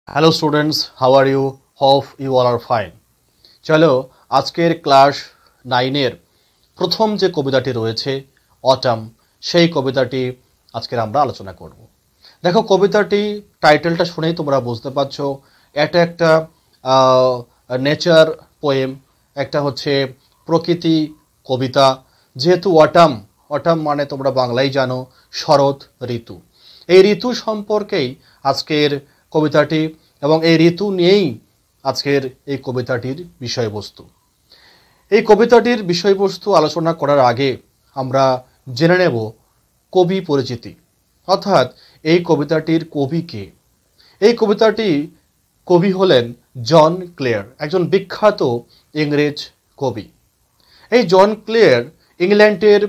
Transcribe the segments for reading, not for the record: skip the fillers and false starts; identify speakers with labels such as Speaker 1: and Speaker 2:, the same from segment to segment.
Speaker 1: Hello students, how are you? Hope you all are fine. চলো আজকের class 9-এর প্রথম যে কবিতাটি রয়েছে অটাম, সেই কবিতাটি আজকের আমরা আলোচনা করব। দেখো, কবিতাটি টাইটেলটা শুনেই তোমরা বুঝতে পারছো এটা একটা নেচার পোয়েম, একটা হচ্ছে প্রকৃতি কবিতা। যেহেতু অটাম, অটাম মানে তোমরা বাংলায় জানো শরৎ ঋতু। এই ঋতু সম্পর্কেই আজকের কবিতাটি এবং এই ঋতু নিয়েই আজকের এই কবিতাটির বিষয়বস্তু। এই কবিতাটির বিষয়বস্তু আলোচনা করার আগে আমরা জেনে নেব কবি পরিচিতি, অর্থাৎ এই কবিতাটির কবি কে। এই কবিতাটি কবি হলেন জন ক্লেয়ার, একজন বিখ্যাত ইংরেজ কবি। এই জন ক্লেয়ার ইংল্যান্ডের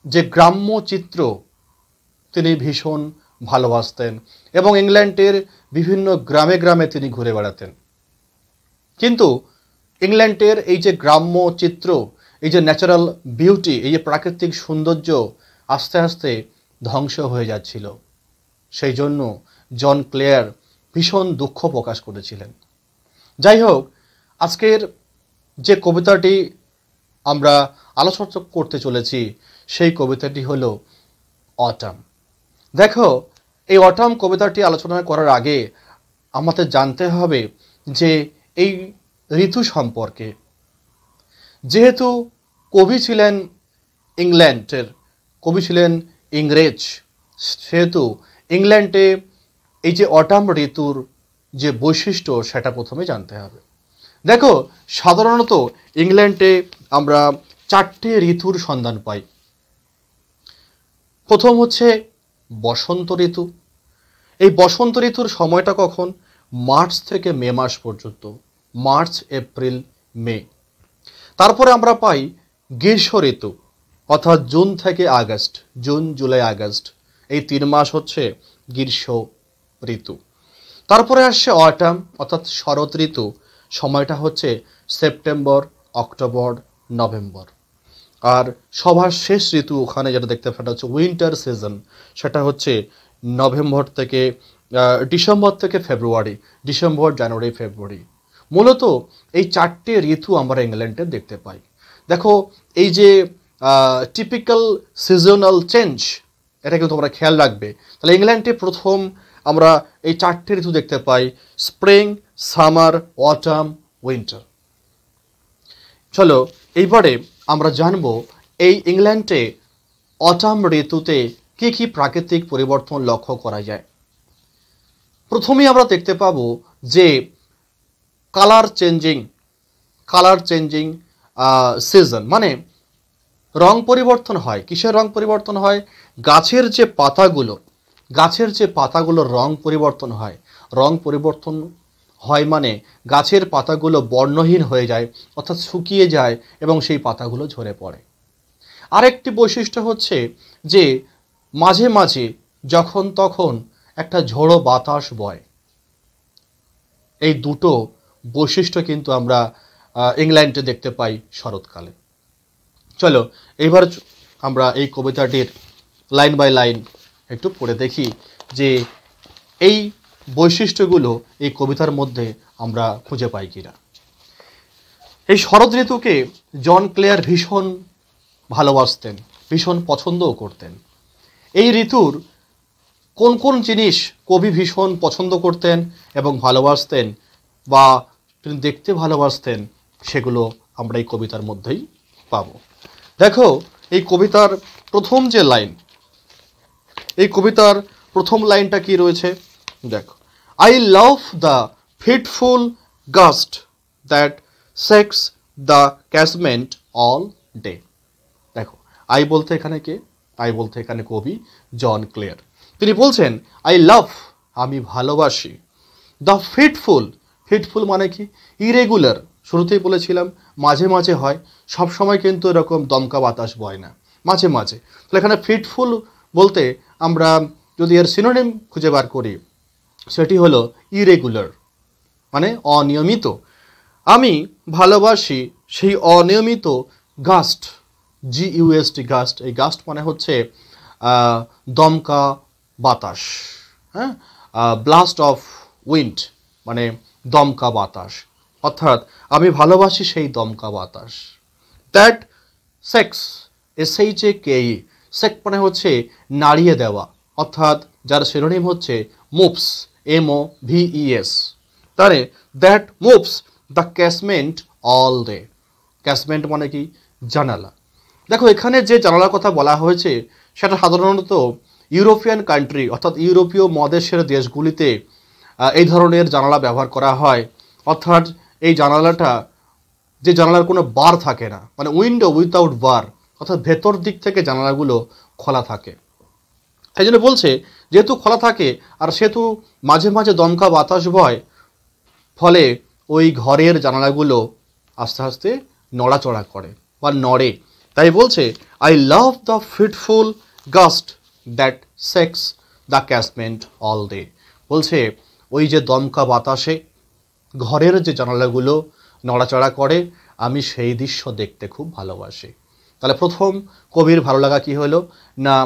Speaker 1: যে গ্রাম্য চিত্র তিনি ভীষণ ভালোবাসতেন এবং ইংল্যান্ডের বিভিন্ন গ্রামে গ্রামে তিনি ঘুরে বেড়াতেন। কিন্তু ইংল্যান্ডের এই যে গ্রাম্য চিত্র, এই যে ন্যাচারাল বিউটি, এই যে প্রাকৃতিক সৌন্দর্য আস্তে আস্তে ধ্বংস হয়ে যাচ্ছিল। সেই জন্য জন ক্লেয়ার ভীষণ দুঃখ প্রকাশ করেছিলেন। যাই হোক, আজকের যে কবিতাটি আমরা আলোচনা করতে চলেছি সেই কবিতাটি হলো অটাম। দেখো, এই অটাম কবিতাটি আলোচনা করার আগে আমাদের জানতে হবে যে এই ঋতু সম্পর্কে। যেহেতু কবি ছিলেন ইংল্যান্ডের, কবি ছিলেন ইংরেজ, সেহেতু ইংল্যান্ডে এই যে অটাম ঋতুর যে বৈশিষ্ট্য সেটা প্রথমে জানতে হবে। দেখো, সাধারণত ইংল্যান্ডে আমরা 4টে ঋতুর সন্ধান পাই। প্রথম হচ্ছে বসন্ত ঋতু। এই বসন্ত ঋতুর সময়টা কখন? মার্চ থেকে মে মাস পর্যন্ত, মার্চ, এপ্রিল, মে। তারপরে আমরা পাই গ্রীষ্ম ঋতু, অর্থাৎ জুন থেকে আগস্ট, জুন, জুলাই, আগস্ট, এই 3 মাস হচ্ছে গ্রীষ্ম ঋতু। তারপরে আসছে অটাম, অর্থাৎ শরৎ ঋতু, সময়টা হচ্ছে সেপ্টেম্বর, অক্টোবর, নভেম্বর। আর সবার শেষ ঋতু ওখানে যেটা দেখতে পাওয়া হচ্ছে উইন্টার সিজন, সেটা হচ্ছে নভেম্বর থেকে ডিসেম্বর থেকে ফেব্রুয়ারি, ডিসেম্বর, জানুয়ারি, ফেব্রুয়ারি। মূলত এই 4টে ঋতু আমরা ইংল্যান্ডে দেখতে পাই। দেখো, এই যে টিপিক্যাল সিজনাল চেঞ্জ, এটা কিন্তু তোমরা খেয়াল রাখবে। তাহলে ইংল্যান্ডে প্রথম আমরা এই 4টে ঋতু দেখতে পাই: স্প্রিং, সামার, অটাম, উইন্টার। চলো এইবারে আমরা জানবো এই ইংল্যান্ডে অটাম ঋতুতে কি কি প্রাকৃতিক পরিবর্তন লক্ষ্য করা যায়। প্রথমেই আমরা দেখতে পাবো যে কালার চেঞ্জিং সিজন, মানে রং পরিবর্তন হয়। কিসের রং পরিবর্তন হয়? গাছের যে পাতাগুলোর রং পরিবর্তন হয়। রং পরিবর্তন হয় মানে গাছের পাতাগুলো বর্ণহীন হয়ে যায়, অর্থাৎ শুকিয়ে যায় এবং সেই পাতাগুলো ঝরে পড়ে। আরেকটি বৈশিষ্ট্য হচ্ছে যে মাঝে মাঝে যখন তখন একটা ঝোড়ো বাতাস বয়। এই দুটো বৈশিষ্ট্য কিন্তু আমরা ইংল্যান্ডে দেখতে পাই শরৎকালে। চলো এবার আমরা এই কবিতাটির লাইন বাই লাইন একটু পড়ে দেখি যে এই বৈশিষ্ট্যগুলো এই কবিতার মধ্যে আমরা খুঁজে পাই কিনা। এই শরৎ ঋতুকে জন ক্লেয়ার ভীষণ ভালোবাসতেন, ভীষণ পছন্দও করতেন। এই ঋতুর কোন কোন জিনিস কবি ভীষণ পছন্দ করতেন এবং ভালোবাসতেন বা তিনি দেখতে ভালোবাসতেন, সেগুলো আমরা এই কবিতার মধ্যেই পাবো। দেখো, এই কবিতার প্রথম যে লাইন, এই কবিতার প্রথম লাইনটা কি রয়েছে? দেখো, I love the fitful gust that shakes the casement all day. দেখো, আই বলতে এখানে কে? আই বলতে এখানে কবি জন ক্লেয়ার। তিনি বলছেন আই লাভ, আমি ভালোবাসি, দ্য ফিটফুল মানে কি? ইরেগুলার। শুরুতেই বলেছিলাম মাঝে মাঝে হয়, সব সময় কিন্তু এরকম দমকা বাতাস বয় না, মাঝে মাঝে। তাহলে এখানে ফিটফুল বলতে আমরা যদি এর সিনোনিম খুঁজে বার করি, সেটি হলো ইরেগুলার, মানে অনিয়মিত। আমি ভালোবাসি সেই অনিয়মিত গাস্ট, GUST, গাস্ট। এই গাস্ট মানে হচ্ছে দমকা বাতাস, হ্যাঁ, ব্লাস্ট অফ উইন্ড মানে দমকা বাতাস, অর্থাৎ আমি ভালোবাসি সেই দমকা বাতাস। দ্যাট সেক্স, SHAKE, সেক মানে হচ্ছে নাড়িয়ে দেওয়া, অর্থাৎ যার সিনোনিম হচ্ছে মুভস, MOVES। তাহলে that moves the casement all day. Casement মানে কি? জানালা। দেখো এখানে যে জানালার কথা বলা হয়েছে সেটা সাধারণত ইউরোপিয়ান কান্ট্রি অর্থাৎ ইউরোপীয় মহাদেশের দেশগুলিতে এই ধরনের জানালা ব্যবহার করা হয়, অর্থাৎ এই জানালাটা যে জানালার কোনো বার থাকে না, মানে উইন্ডো উইথাউট বার, অর্থাৎ ভেতর দিক থেকে জানালাগুলো খোলা থাকে। এই জন্য বলছে যেহেতু খোলা থাকে আর সেহেতু মাঝে মাঝে দমকা বাতাস বয়, ফলে ওই ঘরের জানালাগুলো আস্তে আস্তে নড়াচড়া করে বা নড়ে। তাই বলছে I love the fitful gust that shakes the casement all day. বলছে ওই যে দমকা বাতাসে ঘরের যে জানালাগুলো নড়াচড়া করে, আমি সেই দৃশ্য দেখতে খুব ভালোবাসি। তাহলে প্রথম কবির ভালো লাগা কি হলো না,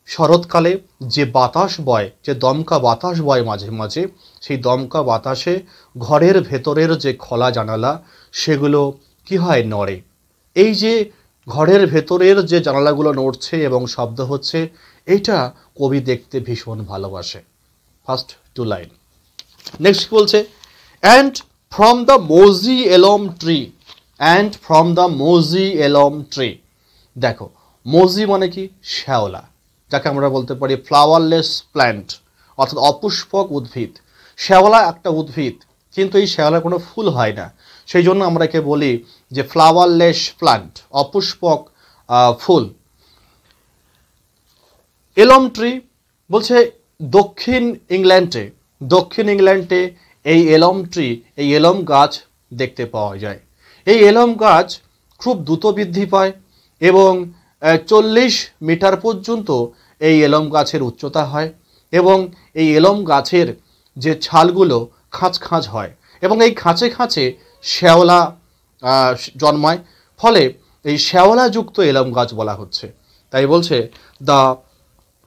Speaker 1: শরৎকালে যে বাতাস বয়, যে দমকা বাতাস বয় মাঝে মাঝে, সেই দমকা বাতাসে ঘরের ভেতরের যে খোলা জানালা সেগুলো কি হয়? নড়ে। এই যে ঘরের ভেতরের যে জানালাগুলো নড়ছে এবং শব্দ হচ্ছে, এইটা কবি দেখতে ভীষণ ভালোবাসে। First two line. নেক্সট বলছে and from the mossy elm tree, and from the mossy elm tree. দেখো মোজি মানে কি? শ্যাওলা, যাকে আমরা বলতে পারি ফ্লাওয়ারলেস প্ল্যান্ট, অর্থাৎ অপুষ্পক উদ্ভিদ। শ্যাওলা একটা উদ্ভিদ, কিন্তু এই শ্যাওলার কোনো ফুল হয় না, সেই জন্য আমরা একে বলি যে ফ্লাওয়ারলেস প্ল্যান্ট, অপুষ্পক ফুল। এলম ট্রি বলছে দক্ষিণ ইংল্যান্ডে এই এলম ট্রি, এই এলম গাছ দেখতে পাওয়া যায়। এই এলম গাছ খুব দ্রুত বৃদ্ধি পায় এবং 40 মিটার পর্যন্ত এই এলম গাছের উচ্চতা হয়, এবং এই এলম গাছের যে ছালগুলো খাঁচ খাঁচ হয় এবং এই খাঁচে খাঁচে শ্যাওলা জন্মায়, ফলে এই শ্যাওলাযুক্ত এলম গাছ বলা হচ্ছে। তাই বলছে the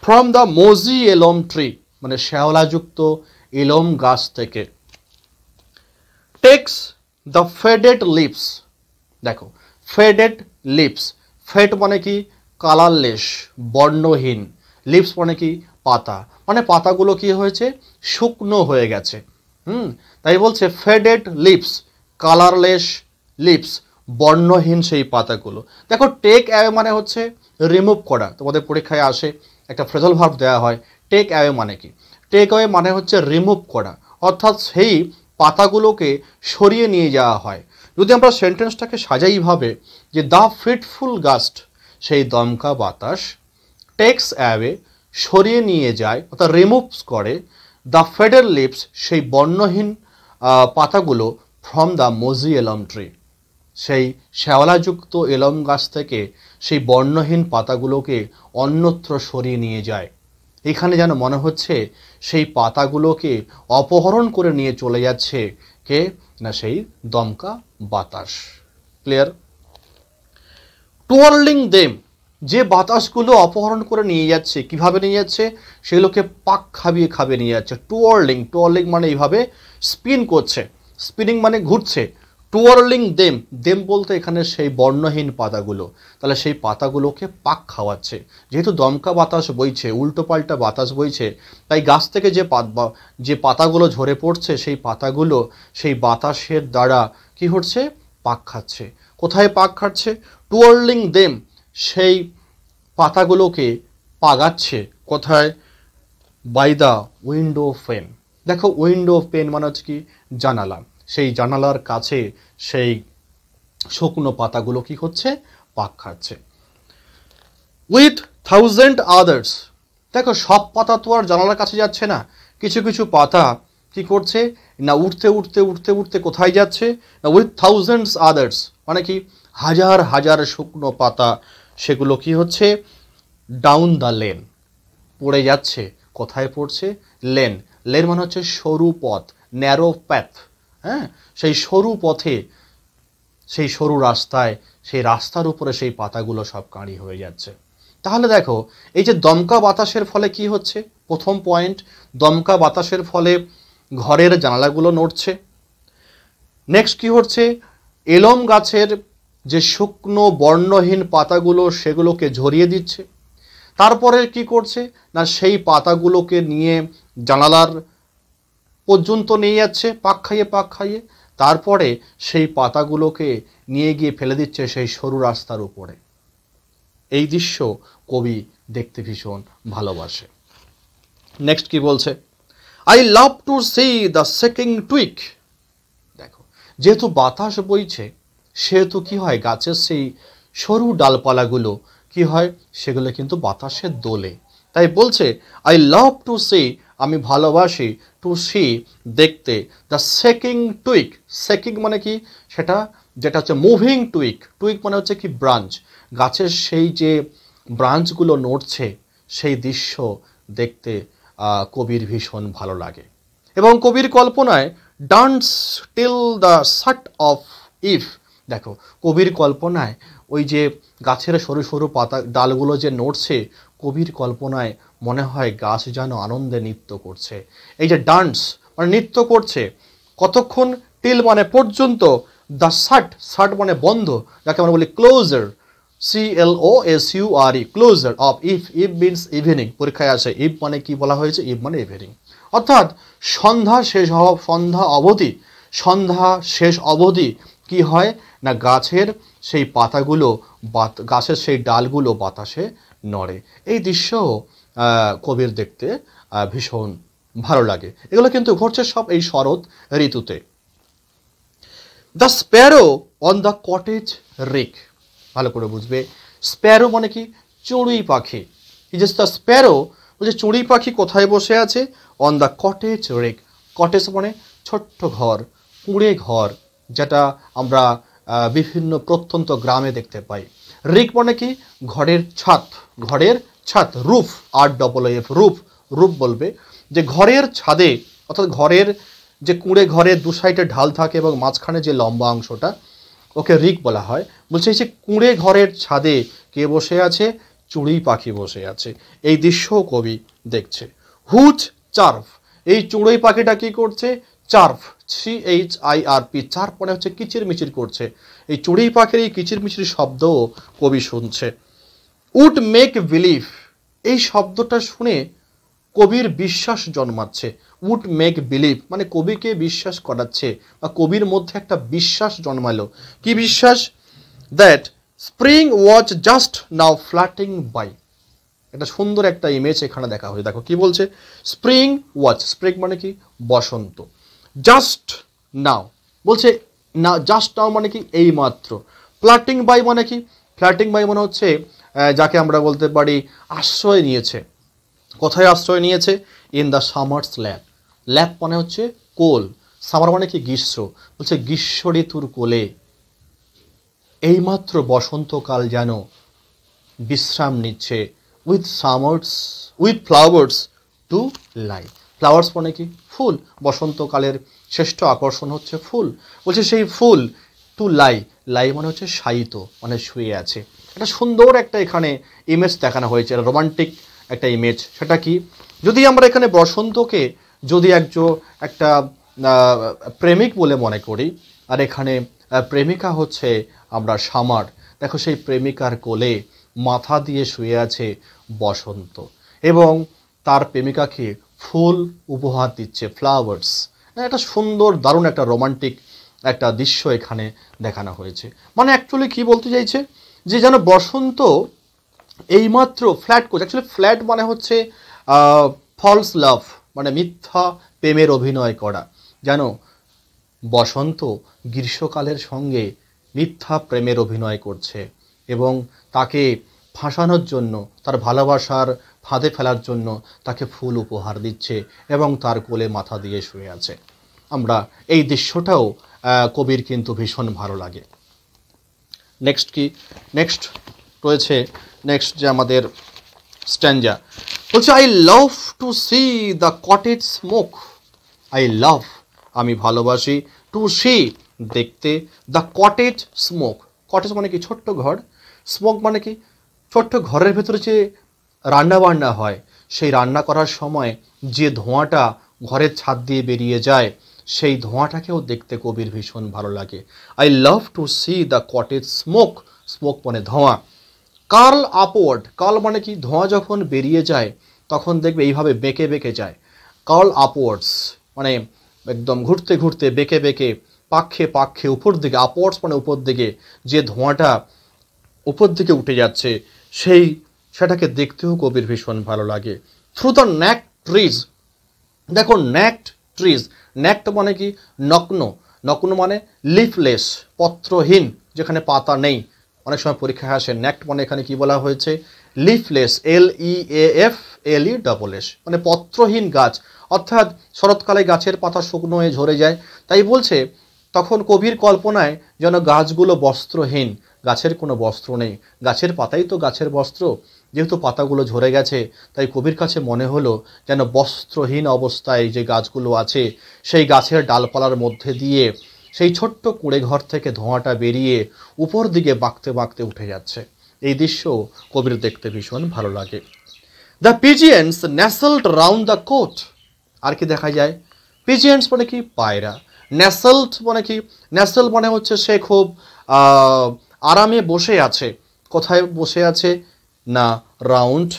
Speaker 1: from the mossy elm tree, মানে শ্যাওলাযুক্ত এলম গাছ থেকে। Takes the faded lips. দেখো ফেডেড লিপস, ফেড মানে কি? কালারলেস, বর্ণহীন। লিপস মানে কি? পাতা, মানে পাতাগুলো কি হয়েছে? শুকনো হয়ে গেছে। তাই বলছে ফেডেড লিপস, কালারলেস লিপস, বর্ণহীন সেই পাতাগুলো। দেখো টেক অ্যাওয়ে মানে হচ্ছে রিমুভ করা। তোমাদের পরীক্ষায় আসে একটা ফ্রেজাল ভার্ব দেওয়া হয়, টেক অ্যাওয়ে মানে কি? টেক অ্যাওয়ে মানে হচ্ছে রিমুভ করা, অর্থাৎ সেই পাতাগুলোকে সরিয়ে নিয়ে যাওয়া হয়। যদি আমরা সেন্টেন্সটাকে সাজাই ভাবে যে দ্য ফিটফুল গাস্ট, সেই দমকা বাতাস, টেক্স অ্যাওয়ে সরিয়ে নিয়ে যায় অর্থাৎ রিমুভস করে, দ্য ফেডেড লিপস সেই বর্ণহীন পাতাগুলো, from the mossy elm tree সেই শ্যাওলাযুক্ত এলম গাছ থেকে সেই বর্ণহীন পাতাগুলোকে অন্যত্র সরিয়ে নিয়ে যায়। এখানে যেন মনে হচ্ছে সেই পাতাগুলোকে অপহরণ করে নিয়ে চলে যাচ্ছে কে না? সেই দমকা বাতাস। ক্লিয়ার? টুয়ার্লিং দেম, যে বাতাসগুলো অপহরণ করে নিয়ে যাচ্ছে, কিভাবে নিয়ে যাচ্ছে? সেগুলোকে পাক খাবিয়ে খাবিয়ে নিয়ে যাচ্ছে। টুয়ার্লিং, টুয়ার্লিং মানে এইভাবে স্পিন করছে, স্পিনিং মানে ঘুরছে। টুয়ার্লিং দেম, দেম বলতে এখানে সেই বর্ণহীন পাতাগুলো, তাহলে সেই পাতাগুলোকে পাক খাওয়াচ্ছে। যেহেতু দমকা বাতাস বইছে, উল্টো পাল্টা বাতাস বইছে, তাই গাছ থেকে যে পাতাগুলো ঝরে পড়ছে, সেই পাতাগুলো সেই বাতাসের দ্বারা কি হচ্ছে? পাক খাচ্ছে। কোথায় পাক খাচ্ছে? টুয়ার্লিং দেম, সেই পাতাগুলোকে পাগাচ্ছে। কোথায়? By the window pane. দেখো উইন্ডো পেন মানে হচ্ছে কি? জানালা। সেই জানালার কাছে সেই শুকনো পাতাগুলো কি হচ্ছে? পাক খাচ্ছে। উইথ 1000 আদার্স, দেখো সব পাতা তো আর জানালার কাছে যাচ্ছে না, কিছু কিছু পাতা কি করছে না? উঠতে উঠতে উঠতে উঠতে কোথায় যাচ্ছে না? উইথ 1000 আদার্স মানে কি? হাজার হাজার শুকনো পাতা, সেগুলো কি হচ্ছে? ডাউন দ্য লেন, পড়ে যাচ্ছে। কোথায় পড়ছে? লেন। লেন মানে হচ্ছে সরু পথ, ন্যারো প্যাথ। হ্যাঁ, সেই সরু পথে, সেই সরু রাস্তায়, সেই রাস্তার উপরে সেই পাতাগুলো সব কাঁড়ি হয়ে যাচ্ছে। তাহলে দেখো এই যে দমকা বাতাসের ফলে কি হচ্ছে? প্রথম পয়েন্ট, দমকা বাতাসের ফলে ঘরের জানালাগুলো নড়ছে। নেক্সট কি হচ্ছে, এলম গাছের যে শুকনো বর্ণহীন পাতাগুলো সেগুলোকে ঝরিয়ে দিচ্ছে। তারপরে কি করছে না, সেই পাতাগুলোকে নিয়ে জানালার পর্যন্ত নিয়ে যাচ্ছে পাক খাইয়ে, তারপরে সেই পাতাগুলোকে নিয়ে গিয়ে ফেলে দিচ্ছে সেই সরু রাস্তার উপরে। এই দৃশ্য কবি দেখতে ভীষণ ভালোবাসে। নেক্সট কি বলছে, I love to see the shaking twig. দেখো, যেহেতু বাতাস বইছে সেহেতু কি হয়, গাছের সেই সরু ডালপালাগুলো কি হয়, সেগুলো কিন্তু বাতাসে দোলে। তাই বলছে আই লাভ টু সি, আমি ভালোবাসি, টু সি দেখতে, দ্য সেকিং টুইক। সেকিং মানে কি, সেটা যেটা হচ্ছে মুভিং টুইক। টুইক মানে হচ্ছে কি ব্রাঞ্চ, গাছের সেই যে ব্রাঞ্চগুলো নড়ছে সেই দৃশ্য দেখতে কবির ভীষণ ভালো লাগে। এবং কবির কল্পনায় dance till the shut of if. দেখো, কবির কল্পনায় ওই যে গাছের সরু সরু পাতা ডালগুলো যে নড়ছে, কবির কল্পনায় মনে হয় গাছ যেন আনন্দে নৃত্য করছে। এই যে ডান্স মানে নৃত্য করছে, কতক্ষণ, টিল মানে পর্যন্ত, দ্য শাট, শাট মানে বন্ধ, যাকে আমরা বলি closure, CLOSURE, closure of eve. Eve means evening, পরীক্ষায় আসে ইফ মানে কি বলা হয়েছে, ইভ মানে ইভিনিং, অর্থাৎ সন্ধ্যা শেষ হওয়া, সন্ধ্যা শেষ অবধি কি হয় না, গাছের সেই পাতাগুলো, গাছের সেই ডালগুলো বাতাসে নড়ে। এই দৃশ্য কবির দেখতে ভীষণ ভালো লাগে। এগুলো কিন্তু ঘটছে সব এই শরৎ ঋতুতে। The Sparrow on the cottage rake, ভালো করে বুঝবে। স্প্যারো মানে কি, চড়ুই পাখি। এই যে দ্য স্প্যারো বলছে চড়ুই পাখি কোথায় বসে আছে, on the cottage rake. Cottage মানে ছোট্ট ঘর, কুঁড়ে ঘর, যেটা আমরা বিভিন্ন প্রত্যন্ত গ্রামে দেখতে পাই। রেক মানে কি, ঘরের ছাদ, রুফ, RFF, রুফ বলবে, যে ঘরের ছাদে, অর্থাৎ ঘরের যে কুঁড়ে ঘরের দু সাইডে ঢাল থাকে এবং মাঝখানে যে লম্বা অংশটা, ওকে রিক বলা হয়। বলছে এই যে কুঁড়ে ঘরের ছাদে কে বসে আছে, চড়ুই পাখি বসে আছে। এই দৃশ্য কবি দেখছে। হুচ চার্ফ, এই চড়ুই পাখিটা কি করছে, চার্ফ, CHIRP, চার্ফ মানে হচ্ছে কিচিরমিচির করছে। এই চড়ুই পাখির এই কিচিরমিচির শব্দও কবি শুনছে। উড মেক বিলিভ, এই শব্দটা শুনে কবির বিশ্বাস জন্মাচ্ছে। উড মেক বিলিভ মানে কবিকে বিশ্বাস করাচ্ছে, বা কবির মধ্যে একটা বিশ্বাস জন্মালো। কি বিশ্বাস, that spring was just now flitting by. একটা সুন্দর একটা ইমেজ এখানে দেখা হয়েছে। দেখো কি বলছে, স্প্রিং ওয়াজ, স্প্রিং মানে কি বসন্ত, জাস্ট নাও বলছে না, জাস্ট নাও মানে কি এই মাত্র, ফ্লাটিং বাই মানে কি, ফ্লাটিং বাই মানে হচ্ছে যাকে আমরা বলতে পারি আশ্রয় নিয়েছে। কোথায় আশ্রয় নিয়েছে, ইন দ্য সামার্স ল্যাপ। ল্যাপ মানে হচ্ছে কোল, সামার মানে কি গ্রীষ্ম, বলছে গ্রীষ্ম ঋতুর কোলে এইমাত্র বসন্তকাল যেন বিশ্রাম নিচ্ছে। With flowers to lie. Flowers মানে কি ফুল, বসন্তকালের শ্রেষ্ঠ আকর্ষণ হচ্ছে ফুল। বলছে সেই ফুল, টু লাই মানে হচ্ছে শায়িত, মানে শুয়ে আছে। একটা সুন্দর একটা এখানে ইমেজ দেখানো হয়েছে, রোমান্টিক একটা ইমেজ। সেটা কি, যদি আমরা এখানে বসন্তকে যদি একটা প্রেমিক বলে মনে করি, আর এখানে প্রেমিকা হচ্ছে আমরা সামার। দেখো সেই প্রেমিকার কোলে মাথা দিয়ে শুয়ে আছে বসন্ত, এবং তার প্রেমিকাকে ফুল উপহার দিচ্ছে, ফ্লাওয়ার্স। একটা সুন্দর দারুণ একটা রোমান্টিক একটা দৃশ্য এখানে দেখানো হয়েছে। মানে অ্যাকচুয়ালি কি বলতে চাইছে, যে যেন বসন্ত এইমাত্র ফ্ল্যাট করছে। অ্যাকচুয়ালি ফ্ল্যাট মানে হচ্ছে ফলস লাভ, মানে মিথ্যা প্রেমের অভিনয় করা। যেন বসন্ত গ্রীষ্মকালের সঙ্গে মিথ্যা প্রেমের অভিনয় করছে, এবং তাকে ফাঁসানোর জন্য, তার ভালোবাসার ফাঁদে ফেলার জন্য তাকে ফুল উপহার দিচ্ছে, এবং তার কোলে মাথা দিয়ে শুয়ে আছে। আমরা এই দৃশ্যটাও কবির কিন্তু ভীষণ ভালো লাগে। নেক্সট কি, নেক্সট রয়েছে, নেক্সট যে আমাদের স্ট্যাঞ্জা বলছে, I love to see the cottage smoke. I love আমি ভালোবাসি, টু সি দেখতে, দ্য কটেজ স্মোক। কটেজ মানে কি ছোট্ট ঘর, স্মোক মানে কি ছোট্ট ঘরের ভেতরে যে রান্না বান্না হয়, সেই রান্না করার সময় যে ধোঁয়াটা ঘরের ছাদ দিয়ে বেরিয়ে যায়, সেই ধোঁয়াটাকেও দেখতে কবির ভীষণ ভালো লাগে। I love to see the cottage smoke, smoke মানে ধোঁয়া। কার্ল আপওয়ার্ড, কার্ল মানে কি, ধোঁয়া যখন বেরিয়ে যায় তখন দেখবে এইভাবে বেঁকে বেঁকে যায়। কার্ল আপওয়ার্ডস মানে একদম ঘুরতে ঘুরতে বেঁকে বেঁকে পাক্ষে পাক্ষে উপর দিকে, আপওয়ার্ডস মানে উপর দিকে, যে ধোঁয়াটা উপর দিকে উঠে যাচ্ছে সেটাকে দেখতেও কবির ভীষণ ভালো লাগে। থ্রু দ্য নেক্ট ট্রিজ, দেখো নেক্ট ট্রিজ, নেক্ট মানে কি, নগ্ন, নগ্ন মানে লিফলেস, পত্রহীন, যেখানে পাতা নেই। অনেক সময় পরীক্ষায় আসে নেক্ট মানে এখানে কি বলা হয়েছে, লিফলেস, LEAFLESS মানে পত্রহীন গাছ, অর্থাৎ শরৎকালে গাছের পাতা শুকনো হয়ে ঝরে যায়। তাই বলছে তখন কবির কল্পনায় যেন গাছগুলো বস্ত্রহীন, গাছের কোনো বস্ত্র নেই, গাছের পাতাই তো গাছের বস্ত্র, যেহেতু পাতাগুলো ঝরে গেছে তাই কবির কাছে মনে হলো যেন বস্ত্রহীন অবস্থায় যে গাছগুলো আছে সেই গাছের ডালপালার মধ্যে দিয়ে সেই ছোট্ট কুঁড়ে ঘর থেকে ধোঁয়াটা বেরিয়ে উপর দিকে বাঁকতে বাঁকতে উঠে যাচ্ছে। এই দৃশ্য কবির দেখতে ভীষণ ভালো লাগে। দ্য পিজিয়ন্স নেসেলড রাউন্ড দ্য কোট, আর কি দেখা যায়, পিজিয়ন্স মানে কি, পায়রা। নেসেলড মানে কি, নেসেল মানে হচ্ছে সে খুব আরামে বসে আছে। কোথায় বসে আছে না, round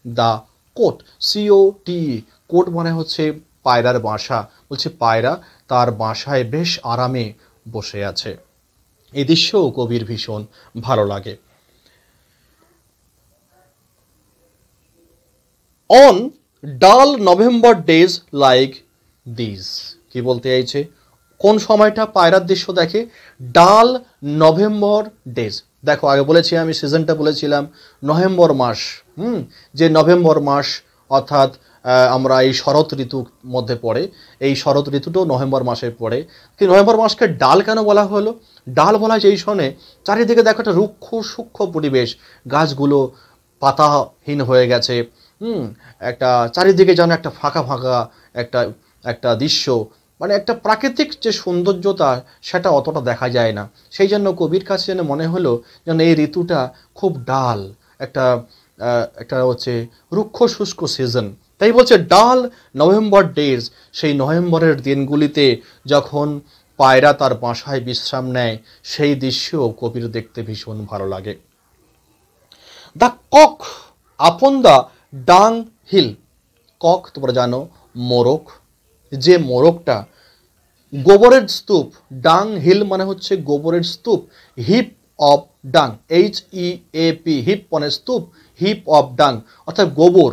Speaker 1: the cot, COT, cot মানে হচ্ছে পায়রার বাসা, বলছে পায়রা তার বাসায় বেশ আরামে বসে আছে। এই দৃশ্যও কবির ভীষণ ভালো লাগে। অন ডাল নভেম্বর ডেজ লাইক দিস, কি বলতে চাইছে, কোন সময়টা পায়রার দৃশ্য দেখে, ডাল নভেম্বর ডেজ। দেখো আগে বলেছি আমি, সিজনটা বলেছিলাম নভেম্বর মাস, যে নভেম্বর মাস অর্থাৎ আমরা এই শরৎ ঋতুর মধ্যে পড়ে, এই শরৎ ঋতুটাও নভেম্বর মাসে পড়ে। কিন্তু নভেম্বর মাসকে ডাল কেন বলা হলো, ডাল বলা যায় এই শোনে চারিদিকে দেখো একটা রুক্ষ সূক্ষ্ম পরিবেশ, গাছগুলো পাতাহীন হয়ে গেছে, একটা চারিদিকে যেন একটা ফাঁকা ফাঁকা একটা একটা দৃশ্য, মানে একটা প্রাকৃতিক যে সৌন্দর্যতা সেটা অতটা দেখা যায় না। সেই জন্য কবির কাছে যেন মনে হলো যেন এই ঋতুটা খুব ডাল, একটা একটা হচ্ছে রুক্ষ শুষ্ক সিজন। তাই বলছে ডাল নভেম্বর ডেজ, সেই নভেম্বরের দিনগুলিতে যখন পায়রা তার বাসায় বিশ্রাম নেয় সেই দৃশ্য কবির দেখতে ভীষণ ভালো লাগে। দ্য কক আপন দ্য ডাং হিল, কক তোমরা জানো মোরগ, যে মোরগটা গোবরের স্তূপ, ডাং হিল মানে হচ্ছে গোবরের স্তূপ, হিপ অফ ডাং, HEAP, হিপ মানে স্তূপ, হিপ অফ ডাং অর্থাৎ গোবর।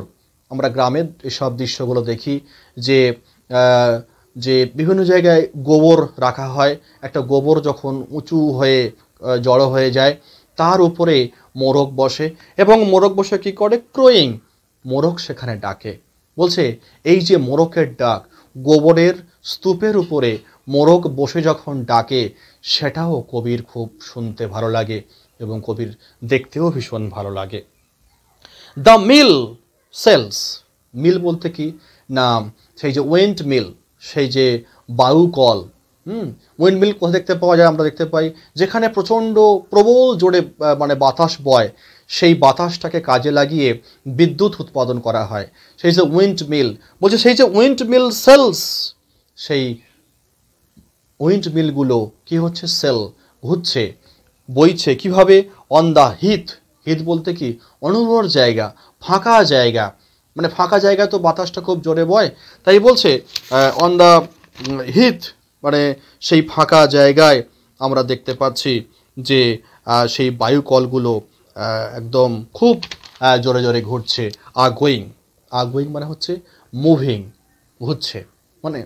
Speaker 1: আমরা গ্রামের এসব দৃশ্যগুলো দেখি যে যে বিভিন্ন জায়গায় গোবর রাখা হয়, একটা গোবর যখন উঁচু হয়ে জড়ো হয়ে যায় তার উপরে মোরগ বসে এবং মোরগ বসে কি করে, ক্রোয়িং, মোরগ সেখানে ডাকে। বলছে এই যে মোরগের ডাক, গোবরের স্তূপের উপরে মোরগ বসে যখন ডাকে সেটাও কবির খুব শুনতে ভালো লাগে এবং কবির দেখতেও ভীষণ ভালো লাগে। দ্য মিল সেলস, মিল বলতে কি না, সেই যে উইন্ড মিল, সেই যে বায়ুকল, উইন্ড মিল কোথায় দেখতে পাওয়া যায়, আমরা দেখতে পাই যেখানে প্রচণ্ড প্রবল জোরে মানে বাতাস বয়, সেই বাতাসটাকে কাজে লাগিয়ে বিদ্যুৎ উৎপাদন করা হয়, সেই যে উইন্ড মিল। বলছে সেই যে উইন্ড মিল সেলস, সেই উইন্ড মিলগুলো কি হচ্ছে, সেল, ঘুরছে, বইছে কিভাবে, অন দ্য হিথ, হিথ বলতে কি অনুর্বর জায়গা, ফাঁকা জায়গা, মানে ফাঁকা জায়গা তো বাতাসটা খুব জোরে বয়, তাই বলছে অন দ্য হিথ মানে সেই ফাঁকা জায়গায় আমরা দেখতে পাচ্ছি যে সেই বায়ুকলগুলো একদম খুব জোরে জোরে ঘুরছে। আগোয়িং, আগোয়িং মানে হচ্ছে মুভিং, ঘুরছে, মানে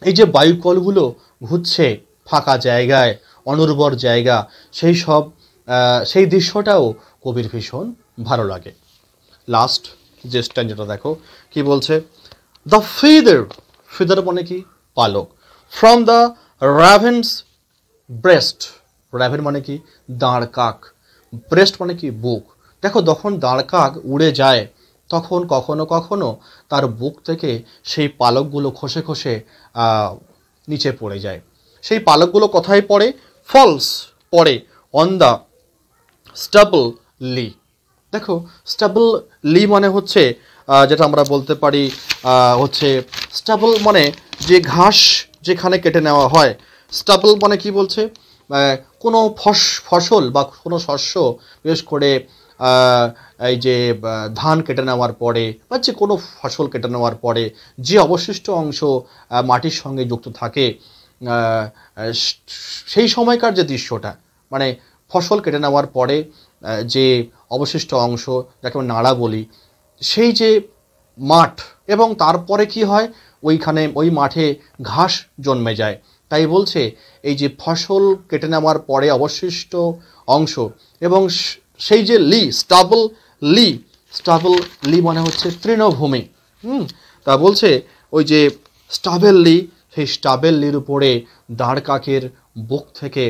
Speaker 1: এই যে বায়ুকলগুলো ঘুরছে ফাঁকা জায়গায়, অনুর্বর জায়গা, সেই দৃশ্যটাও কবির ভীষণ ভালো লাগে। লাস্ট যে স্ট্যান্ডাটা দেখো কি বলছে, দ্য ফিদার, ফিদার মানে কি পালক, from the raven's breast, raven মানে কি দাঁড় কাক, ব্রেস্ট মানে কি বুক। দেখো যখন দাঁড় কাক উড়ে যায় তখন কখনো কখনো তার বুক থেকে সেই পালকগুলো খসে খসে নিচে পড়ে যায়, সেই পালকগুলো কোথায় পড়ে, ফলস পড়ে অন দ্য স্টাবল লি। দেখো স্টাবল লি মানে হচ্ছে যেটা আমরা বলতে পারি হচ্ছে স্টাবল মানে যে ঘাস যেখানে কেটে নেওয়া হয়। স্টাবল মানে কি বলছে, কোনো ফসল বা কোনো শস্য, বিশেষ করে এই যে ধান কেটে নেওয়ার পরে বা যে কোনো ফসল কেটে নেওয়ার পরে যে অবশিষ্ট অংশ মাটির সঙ্গে যুক্ত থাকে, সেই সময়কার যে দৃশ্যটা, মানে ফসল কেটে নেওয়ার পরে যে অবশিষ্ট অংশ, যাকে আমরা নাড়া বলি, সেই যে মাঠ, এবং তারপরে কি হয়, ওইখানে ওই মাঠে ঘাস জন্মে যায়। তাই বলছে এই যে ফসল কেটে নেওয়ার পরে অবশিষ্ট অংশ এবং সেই যে লি স্টাবল লি মানে হচ্ছে তৃণভূমি। তা বলছে ওই যে স্টাবেল লি, সেই স্টাবেল লির উপরে দাঁড় কাকের বুক থেকে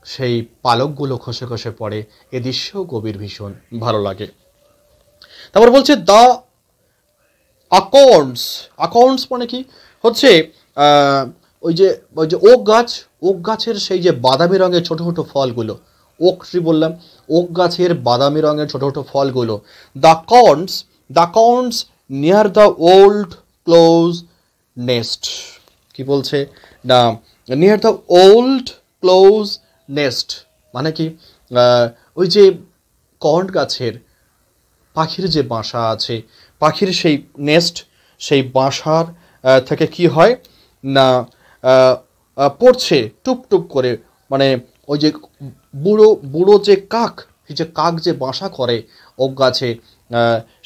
Speaker 1: সেই পালকগুলো খসে খসে পড়ে। এ দৃশ্যও কবির ভীষণ ভালো লাগে। তারপর বলছে দ্য আকর্নস মানে কি হচ্ছে, ওই যে ওক গাছের সেই যে বাদামি রঙের ছোট ছোট ফলগুলো, ওক ট্রি বললাম, ওক গাছের বাদামি রঙের ছোট ছোট ফলগুলো। The corns near the old close nest. কি বলছে না, near the old close nest মানে কি, ওই যে কর্ন গাছের পাখির যে বাসা আছে, পাখির সেই নেস্ট, সেই বাসার থেকে কি হয় না, পড়ছে টুপ করে, মানে ওই যে বুড়ো বুড়ো যে কাক, এই যে কাক যে বাসা করে ওক গাছে,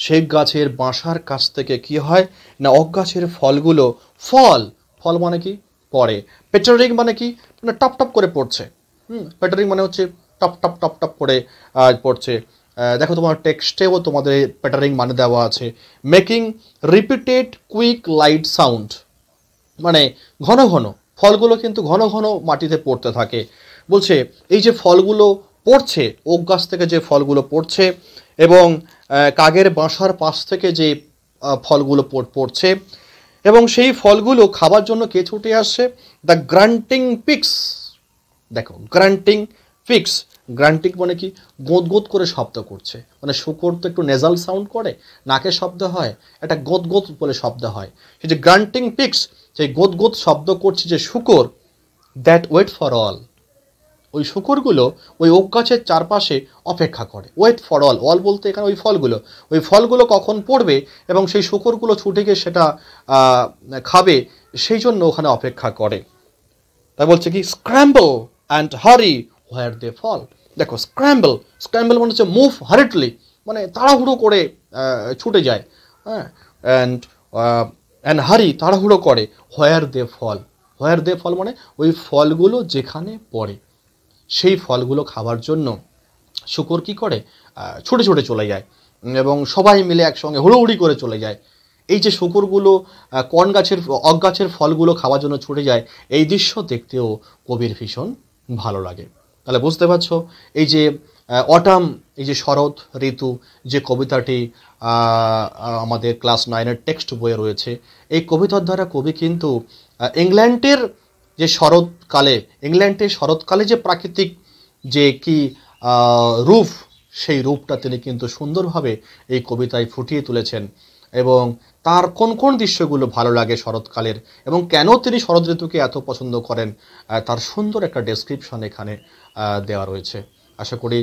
Speaker 1: সেই গাছের বাসার কাছ থেকে কি হয় না, ওক গাছের ফলগুলো, ফল ফল মানে কি পড়ে। পেটারিং মানে কি, মানে টপ টপ করে পড়ছে। পেটারিং মানে হচ্ছে টপ টপ টপ টপ করে পড়ছে। দেখো তোমার টেক্সটেও তোমাদের প্যাটারিং মানে দেওয়া আছে, making repeated quick light sound, মানে ঘন ঘন ফলগুলো কিন্তু ঘন ঘন মাটিতে পড়তে থাকে। বলছে এই যে ফলগুলো পড়ছে, ওক গাছ থেকে যে ফলগুলো পড়ছে এবং কাকের বাসার পাশ থেকে যে ফলগুলো পড়ছে, এবং সেই ফলগুলো খাবার জন্য কে ছুটে আসছে, দ্য গ্রান্টিং পিক্স। দেখো গ্রান্টিং মানে কি, গোদ গোদ করে শব্দ করছে, মানে শুকর তো একটু নেজাল সাউন্ড করে, নাকের শব্দ হয়, একটা গোদ গোদ বলে শব্দ হয়। সেই যে গ্রান্টিং পিক্স, সেই গোদ গোদ শব্দ করছে যে শুকর, দ্যাট ওয়েট ফর অল, ওই শুকরগুলো ওই ওক গাছের চারপাশে অপেক্ষা করে। ওয়েট ফর অল বলতে এখানে ওই ফলগুলো কখন পড়বে এবং সেই শুকরগুলো ছুটে গিয়ে সেটা খাবে, সেই জন্য ওখানে অপেক্ষা করে। তাই বলছে কি, স্ক্র্যাম্বল অ্যান্ড হারি হোয়ার দে ফল। দেখো স্ক্র্যাম্বল মানে হচ্ছে মুভ হারিডলি, মানে তাড়াহুড়ো করে ছুটে যায়। হ্যাঁ, অ্যান্ড হারি তাড়াহুড়ো করে, হোয়ার দে ফল মানে ওই ফলগুলো যেখানে পড়ে, সেই ফলগুলো খাবার জন্য শুকর কি করে, ছুটে ছুটে চলে যায় এবং সবাই মিলে একসঙ্গে হুড়োহুড়ি করে চলে যায়। এই যে শুকরগুলো অক গাছের ফলগুলো খাওয়ার জন্য ছুটে যায়, এই দৃশ্য দেখতেও কবির ভীষণ ভালো লাগে। তাহলে বুঝতে পারছো এই যে অটাম, এই যে শরৎ ঋতু, যে কবিতাটি আমাদের ক্লাস 9-এর টেক্সট বইয়ে রয়েছে, এই কবিতার দ্বারা কবি কিন্তু ইংল্যান্ডের শরৎকালে যে প্রাকৃতিক যে কি রূপ, সেই রূপটা তিনি কিন্তু সুন্দরভাবে এই কবিতায় ফুটিয়ে তুলেছেন। এবং তার কোন কোন দৃশ্যগুলো ভালো লাগে শরৎকালের, এবং কেন তিনি শরৎ ঋতুকে এত পছন্দ করেন, তার সুন্দর একটা ডেসক্রিপশন এখানে দেওয়া রয়েছে। আশা করি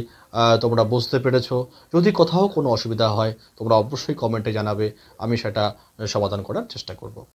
Speaker 1: তোমরা বুঝতে পেরেছো। যদি কোথাও কোনো অসুবিধা হয় তোমরা অবশ্যই কমেন্টে জানাবে, আমি সেটা সমাধান করার চেষ্টা করব।